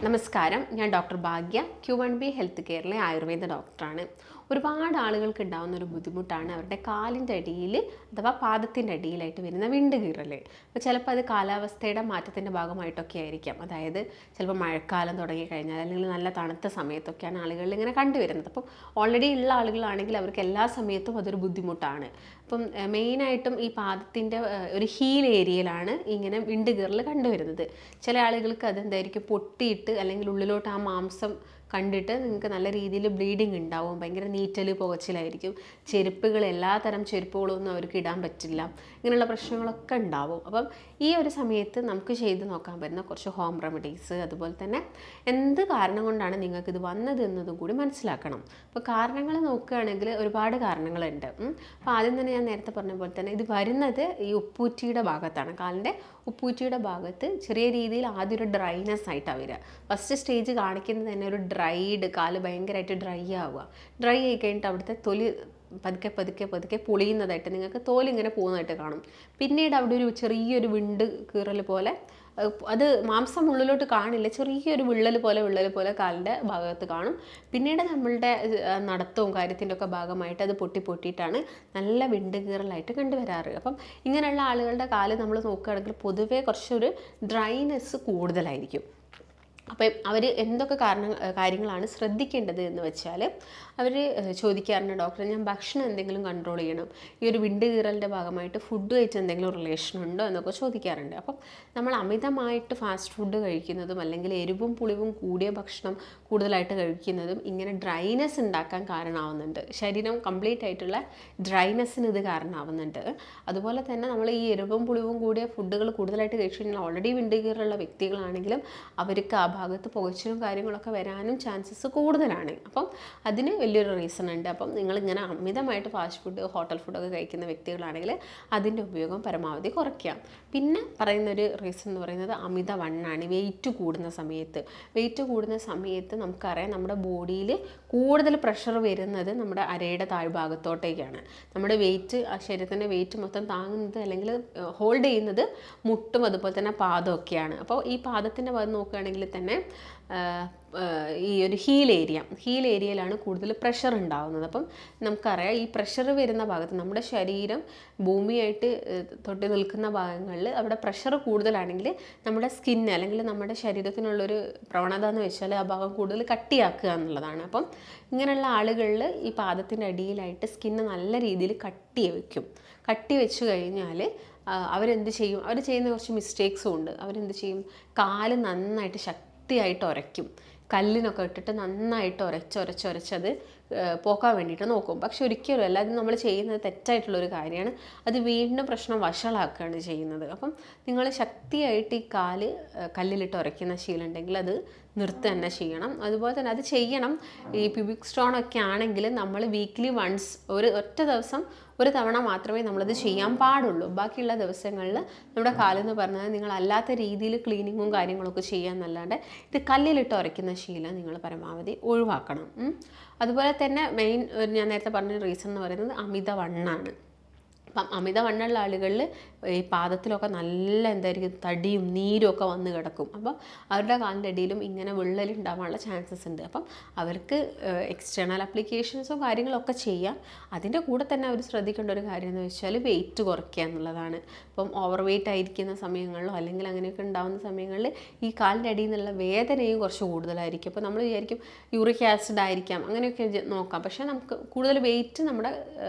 നമസ്കാരം, ഞാൻ ഡോക്ടർ ഭാഗ്യ, Q1B health കെയറിലെ Ayurveda ഡോക്ടറാണ്. ഒരുപാട് ആളുകൾക്ക് ഉണ്ടാകുന്ന ഒരു ബുദ്ധിമുട്ടാണ് അവരുടെ കാലിൻ്റെ അടിയിൽ അഥവാ പാദത്തിൻ്റെ അടിയിലായിട്ട് വരുന്ന വിണ്ടുകീറൽ. അപ്പോൾ ചിലപ്പോൾ അത് കാലാവസ്ഥയുടെ മാറ്റത്തിൻ്റെ ഭാഗമായിട്ടൊക്കെ ആയിരിക്കാം. അതായത് ചിലപ്പോൾ മഴക്കാലം തുടങ്ങിക്കഴിഞ്ഞാൽ അല്ലെങ്കിൽ നല്ല തണുത്ത സമയത്തൊക്കെയാണ് ആളുകളിൽ ഇങ്ങനെ കണ്ടുവരുന്നത്. അപ്പം ഓൾറെഡി ഉള്ള ആളുകളാണെങ്കിൽ അവർക്ക് എല്ലാ സമയത്തും അതൊരു ബുദ്ധിമുട്ടാണ്. അപ്പം മെയിനായിട്ടും ഈ പാദത്തിൻ്റെ ഒരു ഹീൽ ഏരിയയിലാണ് ഇങ്ങനെ വിണ്ടുകീറൽ കണ്ടുവരുന്നത്. ചില ആളുകൾക്ക് അതെന്തായിരിക്കും പൊട്ടിയിട്ട് അല്ലെങ്കിൽ ഉള്ളിലോട്ട് ആ മാംസം കണ്ടിട്ട് നിങ്ങൾക്ക് നല്ല രീതിയിൽ ബ്ലീഡിങ് ഉണ്ടാവും, ഭയങ്കര നീറ്റൽ പുകച്ചിലായിരിക്കും, ചെരുപ്പുകൾ എല്ലാത്തരം ചെരുപ്പുകളൊന്നും അവർക്ക് ഇടാൻ പറ്റില്ല, ഇങ്ങനെയുള്ള പ്രശ്നങ്ങളൊക്കെ ഉണ്ടാവും. അപ്പം ഈ ഒരു സമയത്ത് നമുക്ക് ചെയ്ത് നോക്കാൻ പറ്റുന്ന കുറച്ച് ഹോം റെമഡീസ്, അതുപോലെ തന്നെ എന്ത് കാരണം കൊണ്ടാണ് നിങ്ങൾക്കിത് വന്നത് എന്നതും കൂടി മനസ്സിലാക്കണം. അപ്പോൾ കാരണങ്ങൾ നോക്കുകയാണെങ്കിൽ ഒരുപാട് കാരണങ്ങളുണ്ട്. അപ്പോൾ ആദ്യം തന്നെ ഞാൻ നേരത്തെ പറഞ്ഞ പോലെ തന്നെ ഇത് വരുന്നത് ഈ ഉപ്പൂറ്റിയുടെ ഭാഗത്താണ്. കാലിൻ്റെ ഉപ്പൂറ്റിയുടെ ഭാഗത്ത് ചെറിയ രീതിയിൽ ആദ്യം ഒരു ഡ്രൈനെസ് ആയിട്ടാണ് വരിക. ഫസ്റ്റ് സ്റ്റേജ് കാണിക്കുന്നത് തന്നെ ഒരു ഡ്രൈഡ്, കാല് ഭയങ്കരമായിട്ട് ഡ്രൈ ആവുക. ഡ്രൈ ആയി കഴിഞ്ഞിട്ട് അവിടുത്തെ തൊലി പതുക്കെ പതുക്കെ പതുക്കെ പൊളിയുന്നതായിട്ട് നിങ്ങൾക്ക് തോലിങ്ങനെ പോകുന്നതായിട്ട് കാണും. പിന്നീട് അവിടെ ഒരു ചെറിയൊരു വിണ്ട് കീറൽ പോലെ, അത് മാംസം ഉള്ളിലോട്ട് കാണില്ല, ചെറിയൊരു വിള്ളൽ പോലെ കാലിൻ്റെ ഭാഗത്ത് കാണും. പിന്നീട് നമ്മളുടെ നടത്തവും കാര്യത്തിൻ്റെ ഒക്കെ ഭാഗമായിട്ട് അത് പൊട്ടിയിട്ടാണ് നല്ല വിണ്ട് കീറലായിട്ട് കണ്ടുവരാറ്. അപ്പം ഇങ്ങനെയുള്ള ആളുകളുടെ കാല് നമ്മൾ നോക്കുകയാണെങ്കിൽ പൊതുവേ കുറച്ചൊരു ഡ്രൈനെസ് കൂടുതലായിരിക്കും. അപ്പം അവർ എന്തൊക്കെ കാര്യങ്ങളാണ് ശ്രദ്ധിക്കേണ്ടത് എന്ന് വെച്ചാൽ, അവർ ചോദിക്കാറുണ്ട്, ഡോക്ടറെ ഞാൻ ഭക്ഷണം എന്തെങ്കിലും കൺട്രോൾ ചെയ്യണം, ഈ ഒരു വിണ്ട് കീറലിൻ്റെ ഭാഗമായിട്ട് ഫുഡുമായിട്ട് എന്തെങ്കിലും റിലേഷൻ ഉണ്ടോ എന്നൊക്കെ ചോദിക്കാറുണ്ട്. അപ്പം നമ്മൾ അമിതമായിട്ട് ഫാസ്റ്റ് ഫുഡ് കഴിക്കുന്നതും അല്ലെങ്കിൽ എരിവും പുളിവും കൂടിയ ഭക്ഷണം കൂടുതലായിട്ട് കഴിക്കുന്നതും ഇങ്ങനെ ഡ്രൈനെസ് ഉണ്ടാക്കാൻ കാരണമാവുന്നുണ്ട്. ശരീരം കംപ്ലീറ്റ് ആയിട്ടുള്ള ഡ്രൈനെസ്സിന് ഇത് കാരണമാവുന്നുണ്ട്. അതുപോലെ തന്നെ നമ്മൾ ഈ എരിവും പുളിവും കൂടിയ ഫുഡുകൾ കൂടുതലായിട്ട് കഴിച്ചു കഴിഞ്ഞാൽ ഓൾറെഡി വിണ്ട് കീറലുള്ള വ്യക്തികളാണെങ്കിലും അവർക്ക് ആ ഭാഗത്ത് പുകച്ചിലും കാര്യങ്ങളൊക്കെ വരാനും ചാൻസസ് കൂടുതലാണ്. അപ്പം അതിന് വലിയൊരു റീസൺ ഉണ്ട്. അപ്പം നിങ്ങളിങ്ങനെ അമിതമായിട്ട് ഫാസ്റ്റ് ഫുഡ്, ഹോട്ടൽ ഫുഡൊക്കെ കഴിക്കുന്ന വ്യക്തികളാണെങ്കിൽ അതിൻ്റെ ഉപയോഗം പരമാവധി കുറയ്ക്കാം. പിന്നെ പറയുന്നൊരു റീസൺ എന്ന് പറയുന്നത് അമിതവണ്ണാണ്. വെയിറ്റ് കൂടുന്ന സമയത്ത് നമുക്കറിയാം നമ്മുടെ ബോഡിയിൽ കൂടുതൽ പ്രഷർ വരുന്നത് നമ്മുടെ അരയുടെ താഴ്ഭാഗത്തോട്ടേക്കാണ്. നമ്മുടെ വെയിറ്റ്, ആ ശരീരത്തിൻ്റെ വെയിറ്റ് മൊത്തം താങ്ങുന്നത് അല്ലെങ്കിൽ ഹോൾഡ് ചെയ്യുന്നത് മുട്ടും അതുപോലെ തന്നെ പാദമൊക്കെയാണ്. അപ്പോൾ ഈ പാദത്തിൻ്റെ ഭാഗം നോക്കുകയാണെങ്കിൽ തന്നെ ഈ ഒരു ഹീൽ ഏരിയയിലാണ് കൂടുതൽ പ്രഷർ ഉണ്ടാകുന്നത്. അപ്പം നമുക്കറിയാം ഈ പ്രഷർ വരുന്ന ഭാഗത്ത് നമ്മുടെ ശരീരം ഭൂമിയായിട്ട് തൊട്ട് നിൽക്കുന്ന ഭാഗങ്ങളിൽ അവിടെ പ്രഷർ കൂടുതലാണെങ്കിൽ നമ്മുടെ സ്കിന്ന് അല്ലെങ്കിൽ നമ്മുടെ ശരീരത്തിനുള്ളൊരു പ്രവണത എന്ന് വെച്ചാൽ ആ ഭാഗം കൂടുതൽ കട്ടിയാക്കുക എന്നുള്ളതാണ്. അപ്പം ഇങ്ങനെയുള്ള ആളുകളിൽ ഈ പാദത്തിൻ്റെ അടിയിലായിട്ട് സ്കിന്ന് നല്ല രീതിയിൽ കട്ടി വെച്ച് കഴിഞ്ഞാൽ അവരെന്ത് ചെയ്യും, അവർ ചെയ്യുന്ന കുറച്ച് മിസ്റ്റേക്സും ഉണ്ട്. അവരെന്ത് ചെയ്യും, കാല് നന്നായിട്ട് ശക്തിയായിട്ട് ഉരയ്ക്കും, കല്ലിനൊക്കെ ഇട്ടിട്ട് നന്നായിട്ട് ഉരച്ചത് പോക്കാൻ വേണ്ടിയിട്ട് നോക്കും. പക്ഷെ ഒരിക്കലും അല്ല, അത് നമ്മൾ ചെയ്യുന്നത് തെറ്റായിട്ടുള്ളൊരു കാര്യമാണ്. അത് വീണ്ടും പ്രശ്നം വഷളാക്കുകയാണ് ചെയ്യുന്നത്. അപ്പം നിങ്ങൾ ശക്തിയായിട്ട് ഈ കാല് കല്ലിലിട്ട് ഉരയ്ക്കുന്ന ശീലം ഉണ്ടെങ്കിൽ അത് നിർത്തുക തന്നെ ചെയ്യണം. അതുപോലെ തന്നെ അത് ചെയ്യണം. ഈ പ്യൂബിക് സ്റ്റോണൊക്കെ ആണെങ്കിൽ നമ്മൾ വീക്ക്ലി വൺസ്, ഒറ്റ ദിവസം ഒരു തവണ മാത്രമേ നമ്മളത് ചെയ്യാൻ പാടുള്ളൂ. ബാക്കിയുള്ള ദിവസങ്ങളിൽ നമ്മുടെ കാലെന്ന് പറഞ്ഞാൽ നിങ്ങൾ അല്ലാത്ത രീതിയിൽ ക്ലീനിങ്ങും കാര്യങ്ങളൊക്കെ ചെയ്യാന്നല്ലാണ്ട് ഇത് കല്ലിലിട്ട് ഉരയ്ക്കുന്ന ശീലം നിങ്ങൾ പരമാവധി ഒഴിവാക്കണം. അതുപോലെ തന്നെ മെയിൻ ഞാൻ നേരത്തെ പറഞ്ഞ റീസൺ എന്ന് പറയുന്നത് അമിതവണ്ണാണ്. അപ്പം അമിതവണ്ണമുള്ള ആളുകളിൽ ഈ പാദത്തിലൊക്കെ നല്ല എന്തായിരിക്കും തടിയും നീരും ഒക്കെ വന്ന് കിടക്കും. അപ്പം അവരുടെ കാലിൻ്റെ അടിയിലും ഇങ്ങനെ വിള്ളലുണ്ടാവാനുള്ള ചാൻസസ് ഉണ്ട്. അപ്പം അവർക്ക് എക്സ്റ്റേണൽ അപ്ലിക്കേഷൻസോ കാര്യങ്ങളൊക്കെ ചെയ്യാം. അതിൻ്റെ കൂടെ തന്നെ അവർ ശ്രദ്ധിക്കേണ്ട ഒരു കാര്യം എന്ന് വെച്ചാൽ വെയിറ്റ് കുറയ്ക്കുക എന്നുള്ളതാണ്. ഇപ്പം ഓവർ വെയിറ്റ് ആയിരിക്കുന്ന സമയങ്ങളിലോ അല്ലെങ്കിൽ അങ്ങനെയൊക്കെ ഉണ്ടാകുന്ന സമയങ്ങളിൽ ഈ കാലിൻ്റെ അടിയിൽ നിന്നുള്ള വേദനയും കുറച്ച് കൂടുതലായിരിക്കും. അപ്പോൾ നമ്മൾ വിചാരിക്കും യൂറിക് ആസിഡ് ആയിരിക്കാം, അങ്ങനെയൊക്കെ നോക്കാം. പക്ഷേ നമുക്ക് കൂടുതൽ വെയിറ്റ് നമ്മുടെ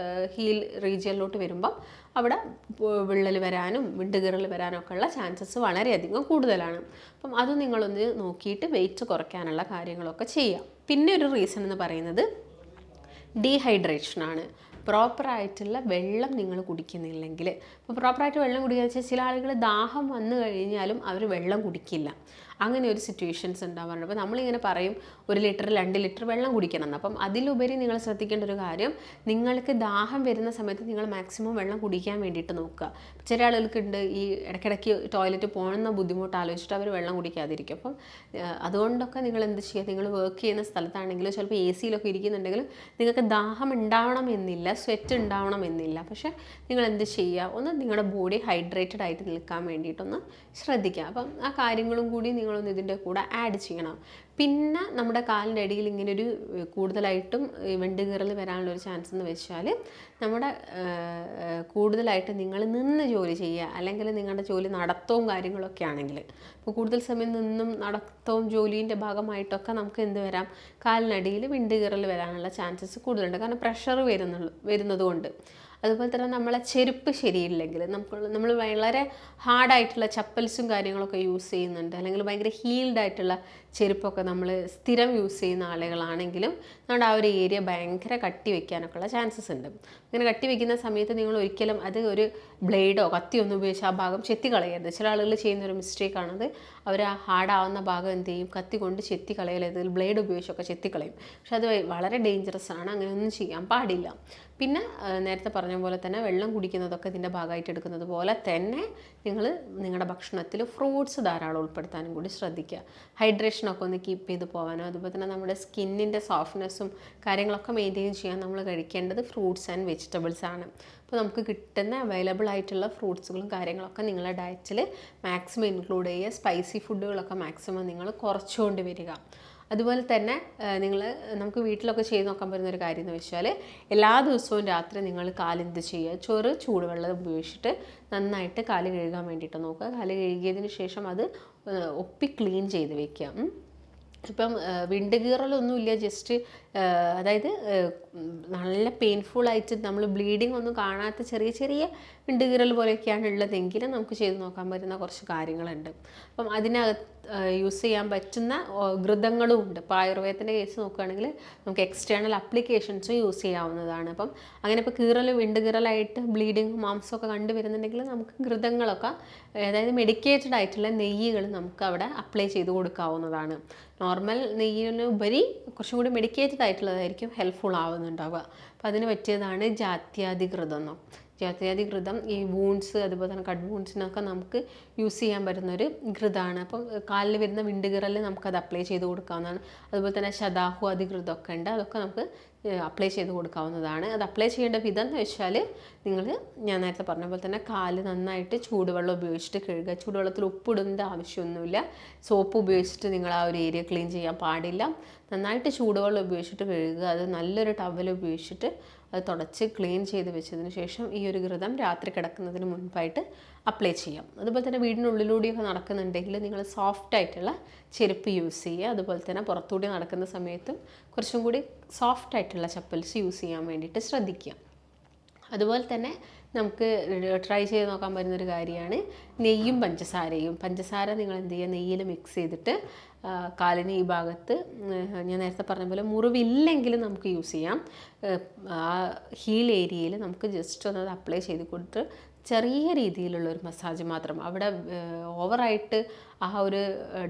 ഹീൽ റീജിയനിലോട്ട് വരുമ്പോൾ അവിടെ വിള്ളൽ വരാനും വിണ്ടുകീറൽ വരാനും ഒക്കെ ഉള്ള ചാൻസസ് വളരെയധികം കൂടുതലാണ്. അപ്പം അത് നിങ്ങളൊന്ന് നോക്കിയിട്ട് വെയിറ്റ് കുറയ്ക്കാനുള്ള കാര്യങ്ങളൊക്കെ ചെയ്യാം. പിന്നെ ഒരു റീസൺ എന്ന് പറയുന്നത് ഡീഹൈഡ്രേഷനാണ്. പ്രോപ്പറായിട്ടുള്ള വെള്ളം നിങ്ങൾ കുടിക്കുന്നില്ലെങ്കിൽ, ഇപ്പോൾ പ്രോപ്പറായിട്ട് വെള്ളം കുടിക്കുക വെച്ചാൽ ചില ആളുകൾ ദാഹം വന്നു കഴിഞ്ഞാലും അവർ വെള്ളം കുടിക്കില്ല. അങ്ങനെ ഒരു സിറ്റുവേഷൻസ് ഉണ്ടാവാറുണ്ട്. അപ്പോൾ നമ്മളിങ്ങനെ പറയും 1 ലിറ്റർ 2 ലിറ്റർ വെള്ളം കുടിക്കണം എന്ന്. അപ്പം അതിലുപരി നിങ്ങൾ ശ്രദ്ധിക്കേണ്ട ഒരു കാര്യം, നിങ്ങൾക്ക് ദാഹം വരുന്ന സമയത്ത് നിങ്ങൾ മാക്സിമം വെള്ളം കുടിക്കാൻ വേണ്ടിയിട്ട് നോക്കുക. ചില ആളുകൾക്കുണ്ട് ഈ ഇടയ്ക്കിടയ്ക്ക് ടോയ്ലറ്റ് പോകണമെന്ന ബുദ്ധിമുട്ട് ആലോചിച്ചിട്ട് അവർ വെള്ളം കുടിക്കാതിരിക്കും. അപ്പം അതുകൊണ്ടൊക്കെ നിങ്ങൾ എന്ത് ചെയ്യുക, നിങ്ങൾ വർക്ക് ചെയ്യുന്ന സ്ഥലത്താണെങ്കിലും ചിലപ്പോൾ AC-യിലൊക്കെ ഇരിക്കുന്നുണ്ടെങ്കിലും നിങ്ങൾക്ക് ദാഹം ഉണ്ടാവണം എന്നില്ല, സ്വെറ്റ് ഉണ്ടാവണം എന്നില്ല. പക്ഷേ നിങ്ങൾ എന്ത് ചെയ്യുക, ഒന്ന് നിങ്ങളുടെ ബോഡി ഹൈഡ്രേറ്റഡ് ആയിട്ട് നിൽക്കാൻ വേണ്ടിയിട്ടൊന്ന് ശ്രദ്ധിക്കുക. അപ്പം ആ കാര്യങ്ങളും കൂടി നിങ്ങൾ നിങ്ങളൊന്ന് ഇതിൻ്റെ കൂടെ ആഡ് ചെയ്യണം. പിന്നെ നമ്മുടെ കാലിൻ്റെ അടിയിൽ ഇങ്ങനൊരു കൂടുതലായിട്ടും വെണ്ട് കീറൽ വരാനുള്ള ഒരു ചാൻസ് എന്ന് വെച്ചാൽ നമ്മുടെ കൂടുതലായിട്ട് നിങ്ങൾ നിന്ന് ജോലി ചെയ്യുക, അല്ലെങ്കിൽ നിങ്ങളുടെ ജോലി നടത്തവും കാര്യങ്ങളൊക്കെ ആണെങ്കിൽ, ഇപ്പോൾ കൂടുതൽ സമയം നിന്നും നടത്തവും ജോലീൻ്റെ ഭാഗമായിട്ടൊക്കെ നമുക്ക് എന്ത് വരാം, കാലിനടിയിൽ വെണ്ട് കീറൽ വരാനുള്ള ചാൻസസ് കൂടുതലുണ്ട്. കാരണം പ്രഷർ വരുന്നത് കൊണ്ട്. അതുപോലെ തന്നെ നമ്മളെ ചെരുപ്പ് ശരിയില്ലെങ്കിൽ, നമ്മൾ വളരെ ഹാർഡായിട്ടുള്ള ചപ്പൽസും കാര്യങ്ങളൊക്കെ യൂസ് ചെയ്യുന്നുണ്ട്, അല്ലെങ്കിൽ ഭയങ്കര ഹീൽഡ് ആയിട്ടുള്ള ചെരുപ്പൊക്കെ നമ്മൾ സ്ഥിരം യൂസ് ചെയ്യുന്ന ആളുകളാണെങ്കിലും നമ്മുടെ ആ ഒരു ഏരിയ ഭയങ്കര കട്ടി വയ്ക്കാനൊക്കെ ഉള്ള ചാൻസസ് ഉണ്ട്. അങ്ങനെ കട്ടി വയ്ക്കുന്ന സമയത്ത് നിങ്ങൾ ഒരിക്കലും അത് ഒരു ബ്ലേഡോ കത്തിയോ ഒന്നും ഉപയോഗിച്ച് ആ ഭാഗം ചെത്തി കളയരുത്. ചില ആളുകൾ ചെയ്യുന്നൊരു മിസ്റ്റേക്കാണത്. അവർ ആ ഹാർഡാവുന്ന ഭാഗം എന്ത് ചെയ്യും, കത്തി കൊണ്ട് ചെത്തി കളയരുത്, ബ്ലേഡ് ഉപയോഗിച്ചൊക്കെ ചെത്തിക്കളയും. പക്ഷെ അത് വളരെ ഡേഞ്ചറസ് ആണ്, അങ്ങനെ ഒന്നും ചെയ്യാൻ പാടില്ല. പിന്നെ നേരത്തെ പറഞ്ഞ പോലെ തന്നെ വെള്ളം കുടിക്കുന്നതൊക്കെ ഇതിൻ്റെ ഭാഗമായിട്ട് എടുക്കുന്നത് പോലെ തന്നെ നിങ്ങൾ നിങ്ങളുടെ ഭക്ഷണത്തിൽ ഫ്രൂട്ട്സ് ധാരാളം ഉൾപ്പെടുത്താനും കൂടി ശ്രദ്ധിക്കുക. ഹൈഡ്രേഷനൊക്കെ ഒന്ന് കീപ്പ് ചെയ്ത് പോകാനോ, അതുപോലെ തന്നെ നമ്മുടെ സ്കിന്നിൻ്റെ സോഫ്റ്റ്നെസ്സും കാര്യങ്ങളൊക്കെ മെയിൻറ്റെയിൻ ചെയ്യാൻ നമ്മൾ കഴിക്കേണ്ടത് ഫ്രൂട്ട്സ് ആൻഡ് വെജിറ്റബിൾസ് ആണ്. അപ്പോൾ നമുക്ക് കിട്ടുന്ന അവൈലബിൾ ആയിട്ടുള്ള ഫ്രൂട്ട്സുകളും കാര്യങ്ങളൊക്കെ നിങ്ങളുടെ ഡയറ്റിൽ മാക്സിമം ഇൻക്ലൂഡ് ചെയ്യുക. സ്പൈസി ഫുഡുകളൊക്കെ മാക്സിമം നിങ്ങൾ കുറച്ചുകൊണ്ട് വരിക. അതുപോലെ തന്നെ നമുക്ക് വീട്ടിലൊക്കെ ചെയ്ത് നോക്കാൻ പറ്റുന്ന ഒരു കാര്യം എന്ന് വെച്ചാൽ, എല്ലാ ദിവസവും രാത്രി നിങ്ങൾ കാലെന്ത് ചെയ്യുക, ചൂടുവെള്ളം ഉപയോഗിച്ചിട്ട് നന്നായിട്ട് കാല് കഴുകാൻ വേണ്ടിയിട്ട് നോക്കുക. കാല് കഴുകിയതിന് ശേഷം അത് ക്ലീൻ ചെയ്ത് വെക്കുക. ഇപ്പം വിണ്ട് കീറലൊന്നുമില്ല, ജസ്റ്റ് അതായത് നല്ല പെയിൻഫുള്ളായിട്ട് നമ്മൾ ബ്ലീഡിങ് ഒന്നും കാണാത്ത ചെറിയ ചെറിയ വിണ്ട് കീറൽ പോലെയൊക്കെയാണ് ഉള്ളതെങ്കിൽ നമുക്ക് ചെയ്ത് നോക്കാൻ പറ്റുന്ന കുറച്ച് കാര്യങ്ങളുണ്ട്. അപ്പം അതിനകത്ത് യൂസ് ചെയ്യാൻ പറ്റുന്ന ഘൃതങ്ങളും ഉണ്ട്. ഇപ്പോൾ ആയുർവേദത്തിൻ്റെ കേസ് നോക്കുകയാണെങ്കിൽ നമുക്ക് എക്സ്റ്റേണൽ അപ്ലിക്കേഷൻസും യൂസ് ചെയ്യാവുന്നതാണ്. അപ്പം അങ്ങനെ ഇപ്പോൾ വിണ്ട് കീറലായിട്ട് ബ്ലീഡിങ് മാംസമൊക്കെ കണ്ടുവരുന്നുണ്ടെങ്കിൽ നമുക്ക് ഘൃതങ്ങളൊക്കെ, അതായത് മെഡിക്കേറ്റഡ് ആയിട്ടുള്ള നെയ്യുകൾ നമുക്ക് അവിടെ അപ്ലൈ ചെയ്ത് കൊടുക്കാവുന്നതാണ്. നോർമൽ നെയ്യിനുപരി കുറച്ചും കൂടി മെഡിക്കേറ്റഡ് ആയിട്ടുള്ളതായിരിക്കും ഹെൽപ്ഫുൾ ആവുന്നുണ്ടാവുക. അപ്പോൾ അതിന് പറ്റിയതാണ് ജാത്യാദിഘൃതം. ജാത്യാദിഘൃതം ഈ വൂൺസ്, അതുപോലെ തന്നെ കട്ട് വൂൺസിനൊക്കെ നമുക്ക് യൂസ് ചെയ്യാൻ പറ്റുന്നൊരു ഘൃതമാണ്. അപ്പം കാലിൽ വരുന്ന വിണ്ടുകീറലിൽ നമുക്കത് അപ്ലൈ ചെയ്ത് കൊടുക്കാവുന്നതാണ്. അതുപോലെ തന്നെ ശതാഹു അധികൃതമൊക്കെ ഉണ്ട്, അതൊക്കെ നമുക്ക് അപ്ലൈ ചെയ്ത് കൊടുക്കാവുന്നതാണ്. അത് അപ്ലൈ ചെയ്യേണ്ട വിധം എന്ന് വെച്ചാൽ, ഞാൻ നേരത്തെ പറഞ്ഞ പോലെ തന്നെ കാല് നന്നായിട്ട് ചൂടുവെള്ളം ഉപയോഗിച്ചിട്ട് കഴുകുക. ചൂടുവെള്ളത്തിൽ ഉപ്പിടേണ്ട ആവശ്യമൊന്നുമില്ല. സോപ്പ് ഉപയോഗിച്ചിട്ട് നിങ്ങൾ ആ ഒരു ഏരിയ ക്ലീൻ ചെയ്യാൻ പാടില്ല. നന്നായിട്ട് ചൂടുവെള്ളം ഉപയോഗിച്ചിട്ട് കഴുകുക. അത് നല്ലൊരു ടവൽ ഉപയോഗിച്ചിട്ട് അത് തുടച്ച് ക്ലീൻ ചെയ്ത് വെച്ചതിന് ശേഷം ഈ ഒരു ഘൃതം രാത്രി കിടക്കുന്നതിന് മുൻപായിട്ട് അപ്ലൈ ചെയ്യാം. അതുപോലെ തന്നെ വീടിനുള്ളിലൂടെയൊക്കെ നടക്കുന്നുണ്ടെങ്കിൽ നിങ്ങൾ സോഫ്റ്റ് ആയിട്ടുള്ള ചെരുപ്പ് യൂസ് ചെയ്യുക. അതുപോലെ തന്നെ പുറത്തുകൂടി നടക്കുന്ന സമയത്തും കുറച്ചും കൂടി സോഫ്റ്റ് ആയിട്ടുള്ള ചപ്പൽസ് യൂസ് ചെയ്യാൻ വേണ്ടിയിട്ട് ശ്രദ്ധിക്കുക. അതുപോലെ തന്നെ നമുക്ക് ട്രൈ ചെയ്ത് നോക്കാൻ പറ്റുന്നൊരു കാര്യമാണ് നെയ്യും പഞ്ചസാരയും. പഞ്ചസാര നിങ്ങൾ എന്ത് ചെയ്യുക, നെയ്യിൽ മിക്സ് ചെയ്തിട്ട് കാലിന് ഈ ഭാഗത്ത്, ഞാൻ നേരത്തെ പറഞ്ഞ പോലെ മുറിവില്ലെങ്കിൽ നമുക്ക് യൂസ് ചെയ്യാം. ആ ഹീൽ ഏരിയയിൽ നമുക്ക് ജസ്റ്റ് ഒന്ന് അത് അപ്ലൈ ചെയ്ത് കൊടുത്ത് ചെറിയ രീതിയിലുള്ള ഒരു മസാജ് മാത്രം. അവിടെ ഓവറായിട്ട് ആ ഒരു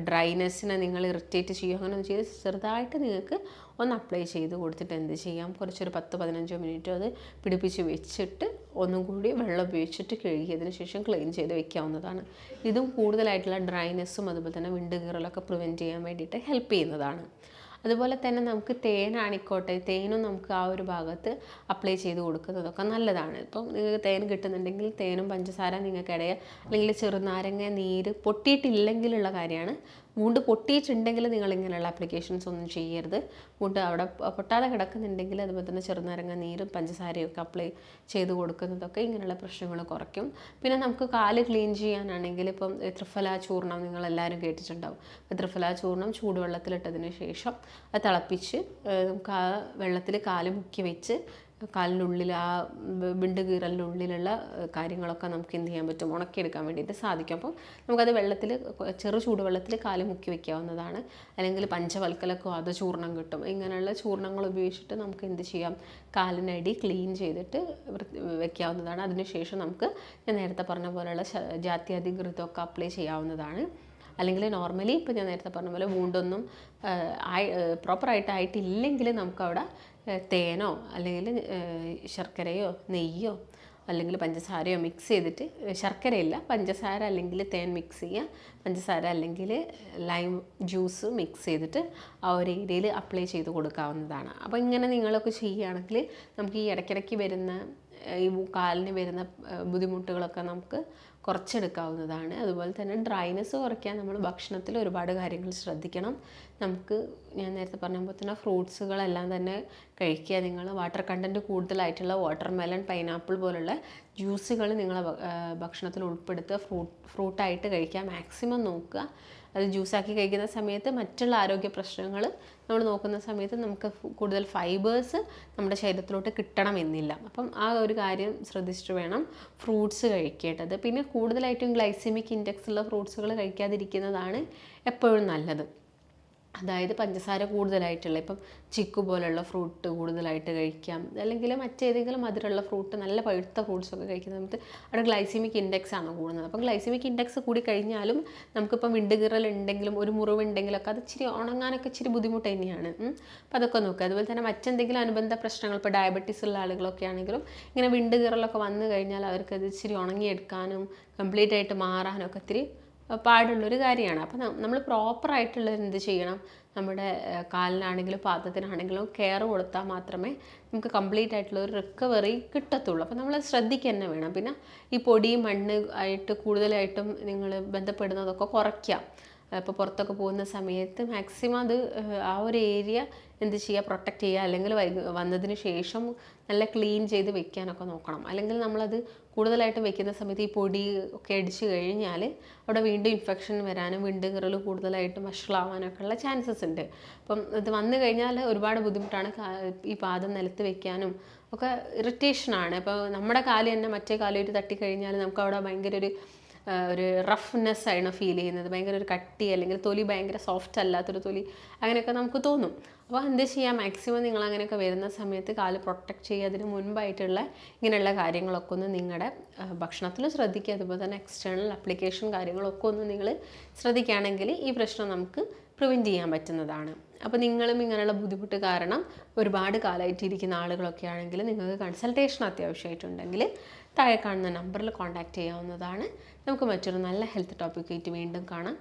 ഡ്രൈനെസ്സിനെ നിങ്ങൾ ഇറിറ്റേറ്റ് ചെയ്യുക അങ്ങനെയൊന്നും ചെയ്ത് ചെറുതായിട്ട് നിങ്ങൾക്ക് ഒന്ന് അപ്ലൈ ചെയ്ത് കൊടുത്തിട്ട് എന്ത് ചെയ്യാം, കുറച്ചൊരു 10-15 മിനിറ്റ് അത് പിടിപ്പിച്ച് വെച്ചിട്ട് ഒന്നും കൂടി വെള്ളം ഉപയോഗിച്ചിട്ട് കഴുകിയതിന് ശേഷം ക്ലീൻ ചെയ്ത് വെക്കാവുന്നതാണ്. ഇതും കൂടുതലായിട്ടുള്ള ഡ്രൈനെസ്സും അതുപോലെ തന്നെ വിണ്ട് കീറലൊക്കെ പ്രിവെൻറ്റ് ചെയ്യാൻ വേണ്ടിയിട്ട് ഹെൽപ്പ് ചെയ്യുന്നതാണ്. അതുപോലെ തന്നെ നമുക്ക് തേനാണിക്കോട്ടെ, തേനും നമുക്ക് ആ ഒരു ഭാഗത്ത് അപ്ലൈ ചെയ്ത് കൊടുക്കുന്നതൊക്കെ നല്ലതാണ്. ഇപ്പം നിങ്ങൾക്ക് തേൻ കിട്ടുന്നുണ്ടെങ്കിൽ തേനും പഞ്ചസാര നിങ്ങൾക്ക് ഇടയിൽ, അല്ലെങ്കിൽ ചെറുനാരങ്ങ നീര് പൊട്ടിയിട്ടില്ലെങ്കിലുള്ള കാര്യമാണ്. വുണ്ട് പൊട്ടിയിട്ടുണ്ടെങ്കിൽ നിങ്ങൾ ഇങ്ങനെയുള്ള ആപ്ലിക്കേഷൻസ് ഒന്നും ചെയ്യരുത്. വുണ്ട് അവിടെ പൊട്ടാതെ കിടക്കുന്നുണ്ടെങ്കിൽ അതുപോലെ തന്നെ ചെറുനാരങ്ങ നീരും പഞ്ചസാരയും ഒക്കെ അപ്ലൈ ചെയ്ത് കൊടുക്കുന്നതൊക്കെ ഇങ്ങനെയുള്ള പ്രശ്നങ്ങൾ കുറയ്ക്കും. പിന്നെ നമുക്ക് കാല് ക്ലീൻ ചെയ്യാനാണെങ്കിൽ ഇപ്പം ത്രിഫല ചൂർണം നിങ്ങളെല്ലാവരും കേട്ടിട്ടുണ്ടാവും. ത്രിഫല ചൂർണം ചൂടുവെള്ളത്തിലിട്ടതിന് ശേഷം അത് തിളപ്പിച്ച് നമുക്ക് ആ വെള്ളത്തിൽ കാല് മുക്കി വെച്ച് കാലിനുള്ളിൽ ആ വിണ്ട് കീറലിനുള്ളിലുള്ള കാര്യങ്ങളൊക്കെ നമുക്ക് എന്ത് ചെയ്യാൻ പറ്റും, ഉണക്കിയെടുക്കാൻ വേണ്ടിയിട്ട് സാധിക്കും. അപ്പം നമുക്കത് വെള്ളത്തിൽ, ചൂടുവെള്ളത്തിൽ കാല് മുക്കി വയ്ക്കാവുന്നതാണ്. അല്ലെങ്കിൽ പഞ്ചവൽക്കലക്കോ അത് ചൂർണം കിട്ടും. ഇങ്ങനെയുള്ള ചൂർണങ്ങൾ ഉപയോഗിച്ചിട്ട് നമുക്ക് എന്ത് ചെയ്യാം, കാലിനടി ക്ലീൻ ചെയ്തിട്ട് വെക്കാവുന്നതാണ്. അതിനുശേഷം നമുക്ക് ഞാൻ നേരത്തെ പറഞ്ഞ പോലെയുള്ള ജാത്യാദിഘൃതമൊക്കെ അപ്ലൈ ചെയ്യാവുന്നതാണ്. അല്ലെങ്കിൽ നോർമലി ഇപ്പോൾ ഞാൻ നേരത്തെ പറഞ്ഞ പോലെ വൂണ്ടൊന്നും പ്രോപ്പറായിട്ട് ആയിട്ടില്ലെങ്കിൽ നമുക്കവിടെ തേനോ അല്ലെങ്കിൽ ശർക്കരയോ നെയ്യോ അല്ലെങ്കിൽ പഞ്ചസാരയോ മിക്സ് ചെയ്തിട്ട്, ശർക്കരയില്ല പഞ്ചസാര അല്ലെങ്കിൽ തേൻ മിക്സ് ചെയ്യുക, പഞ്ചസാര അല്ലെങ്കിൽ ലൈം ജ്യൂസ് മിക്സ് ചെയ്തിട്ട് ആ ഒരു ഏരിയയിൽ അപ്ലൈ ചെയ്ത് കൊടുക്കാവുന്നതാണ്. അപ്പോൾ ഇങ്ങനെ നിങ്ങളൊക്കെ ചെയ്യുകയാണെങ്കിൽ നമുക്ക് ഈ ഇടയ്ക്കിടയ്ക്ക് വരുന്ന ഈ കാലിന് വരുന്ന ബുദ്ധിമുട്ടുകളൊക്കെ നമുക്ക് കുറച്ചെടുക്കാവുന്നതാണ്. അതുപോലെ തന്നെ ഡ്രൈനെസ് കുറയ്ക്കാൻ നമ്മൾ ഭക്ഷണത്തിൽ ഒരുപാട് കാര്യങ്ങൾ ശ്രദ്ധിക്കണം. നമുക്ക് ഞാൻ നേരത്തെ പറഞ്ഞ പോലെ തന്നെ ഫ്രൂട്ട്സുകളെല്ലാം തന്നെ കഴിക്കുക. നിങ്ങൾ വാട്ടർ കണ്ടൻറ്റ് കൂടുതലായിട്ടുള്ള വാട്ടർമെലൺ, പൈനാപ്പിൾ പോലുള്ള ജ്യൂസുകൾ നിങ്ങളെ ഭക്ഷണത്തിൽ ഉൾപ്പെടുത്തുക. ഫ്രൂട്ടായിട്ട് കഴിക്കാൻ മാക്സിമം നോക്കുക. അത് ജ്യൂസാക്കി കഴിക്കുന്ന സമയത്ത് മറ്റുള്ള ആരോഗ്യ പ്രശ്നങ്ങൾ നമ്മൾ നോക്കുന്ന സമയത്ത് നമുക്ക് കൂടുതൽ ഫൈബേഴ്സ് നമ്മുടെ ശരീരത്തിലോട്ട് കിട്ടണമെന്നില്ല. അപ്പം ആ ഒരു കാര്യം ശ്രദ്ധിച്ചിട്ട് വേണം ഫ്രൂട്ട്സ് കഴിക്കേണ്ടത്. പിന്നെ കൂടുതലായിട്ടും ഗ്ലൈസിമിക് ഇൻഡെക്സ് ഉള്ള ഫ്രൂട്ട്സുകൾ കഴിക്കാതിരിക്കുന്നതാണ് എപ്പോഴും നല്ലത്. അതായത് പഞ്ചസാര കൂടുതലായിട്ടുള്ള, ഇപ്പം ചിക്കു പോലുള്ള ഫ്രൂട്ട് കൂടുതലായിട്ട് കഴിക്കാം, അല്ലെങ്കിൽ മറ്റേതെങ്കിലും മധുരമുള്ള ഫ്രൂട്ട്, നല്ല പഴുത്ത ഫ്രൂട്ട്സൊക്കെ കഴിക്കുന്ന സമയത്ത് അവിടെ ഗ്ലൈസിമിക് ഇൻഡെക്സ് ആണ് കൂടുന്നത്. അപ്പം ഗ്ലൈസിമിക് ഇൻഡെക്സ് കൂടി കഴിഞ്ഞാലും നമുക്കിപ്പം വിണ്ടുകീറൽ ഉണ്ടെങ്കിലും ഒരു മുറിവുണ്ടെങ്കിലൊക്കെ അത് ഇച്ചിരി ഉണങ്ങാനൊക്കെ ഇച്ചിരി ബുദ്ധിമുട്ട് തന്നെയാണ്. അപ്പം അതൊക്കെ നോക്കുക. അതുപോലെ തന്നെ മറ്റെന്തെങ്കിലും അനുബന്ധ പ്രശ്നങ്ങൾ, ഇപ്പോൾ ഡയബറ്റീസ് ഉള്ള ആളുകളൊക്കെ ആണെങ്കിലും ഇങ്ങനെ വിണ്ടുകീറലൊക്കെ വന്നു കഴിഞ്ഞാൽ അവർക്കത് ഇച്ചിരി ഉണങ്ങിയെടുക്കാനും കംപ്ലീറ്റ് ആയിട്ട് മാറാനും ഒക്കെ ഇത്തിരി പാടുള്ളൊരു കാര്യമാണ്. അപ്പം നമ്മൾ പ്രോപ്പറായിട്ടുള്ള എന്ത് ചെയ്യണം, നമ്മുടെ കാലിനാണെങ്കിലും പാദത്തിനാണെങ്കിലും കെയർ കൊടുത്താൽ മാത്രമേ നമുക്ക് കംപ്ലീറ്റ് ആയിട്ടുള്ള ഒരു റിക്കവറി കിട്ടത്തുള്ളൂ. അപ്പം നമ്മൾ ശ്രദ്ധിക്കുക തന്നെ വേണം. പിന്നെ ഈ പൊടി മണ്ണ് ആയിട്ട് കൂടുതലായിട്ടും നിങ്ങൾ ബന്ധപ്പെടുന്നതൊക്കെ കുറയ്ക്കാം. ഇപ്പോൾ പുറത്തൊക്കെ പോകുന്ന സമയത്ത് മാക്സിമം അത് ആ ഒരു ഏരിയ എന്ത് ചെയ്യുക, പ്രൊട്ടക്റ്റ് ചെയ്യുക. അല്ലെങ്കിൽ വന്നതിന് ശേഷം നല്ല ക്ലീൻ ചെയ്ത് വെക്കാനൊക്കെ നോക്കണം. അല്ലെങ്കിൽ നമ്മളത് കൂടുതലായിട്ട് വെക്കുന്ന സമയത്ത് ഈ പൊടി ഒക്കെ അടിച്ച് കഴിഞ്ഞാൽ അവിടെ വീണ്ടും ഇൻഫെക്ഷൻ വരാനും വിണ്ടുകീറൽ കൂടുതലായിട്ടും വഷളാവാനൊക്കെ ഉള്ള ചാൻസസ് ഉണ്ട്. അപ്പം ഇത് വന്നു കഴിഞ്ഞാൽ ഒരുപാട് ബുദ്ധിമുട്ടാണ്. ഈ പാദം നിലത്ത് വെക്കാനും ഒക്കെ ഇറിറ്റേഷനാണ്. അപ്പോൾ നമ്മുടെ കാല് തന്നെ മറ്റേ കാലൊരു തട്ടിക്കഴിഞ്ഞാൽ നമുക്ക് അവിടെ ഭയങ്കര ഒരു റഫ്നെസ് ആണ് ഫീൽ ചെയ്യുന്നത്. ഭയങ്കര ഒരു കട്ടി, അല്ലെങ്കിൽ തൊലി ഭയങ്കര സോഫ്റ്റ് അല്ലാത്തൊരു തൊലി, അങ്ങനെയൊക്കെ നമുക്ക് തോന്നും. അപ്പോൾ എന്ത് ചെയ്യുക, മാക്സിമം നിങ്ങൾ അങ്ങനെയൊക്കെ വരുന്ന സമയത്ത് കാല് പ്രൊട്ടക്റ്റ് ചെയ്യുക. അതിന് മുൻപായിട്ടുള്ള ഇങ്ങനെയുള്ള കാര്യങ്ങളൊക്കെ ഒന്ന് നിങ്ങളുടെ ഭക്ഷണത്തിൽ ശ്രദ്ധിക്കുക. അതുപോലെ തന്നെ എക്സ്റ്റേണൽ അപ്ലിക്കേഷൻ കാര്യങ്ങളൊക്കെ ഒന്ന് നിങ്ങൾ ശ്രദ്ധിക്കുകയാണെങ്കിൽ ഈ പ്രശ്നം നമുക്ക് പ്രിവെൻറ്റ് ചെയ്യാൻ പറ്റുന്നതാണ്. അപ്പോൾ നിങ്ങളും ഇങ്ങനെയുള്ള ബുദ്ധിമുട്ട് കാരണം ഒരുപാട് കാലമായിട്ട് ഇരിക്കുന്ന ആളുകളൊക്കെ ആണെങ്കിൽ നിങ്ങൾക്ക് കൺസൾട്ടേഷൻ അത്യാവശ്യമായിട്ടുണ്ടെങ്കിൽ താഴെ കാണുന്ന നമ്പറിൽ കോൺടാക്റ്റ് ചെയ്യാവുന്നതാണ്. നമുക്ക് മറ്റൊരു നല്ല ഹെൽത്ത് ടോപ്പിക്കായിട്ട് വീണ്ടും കാണാം.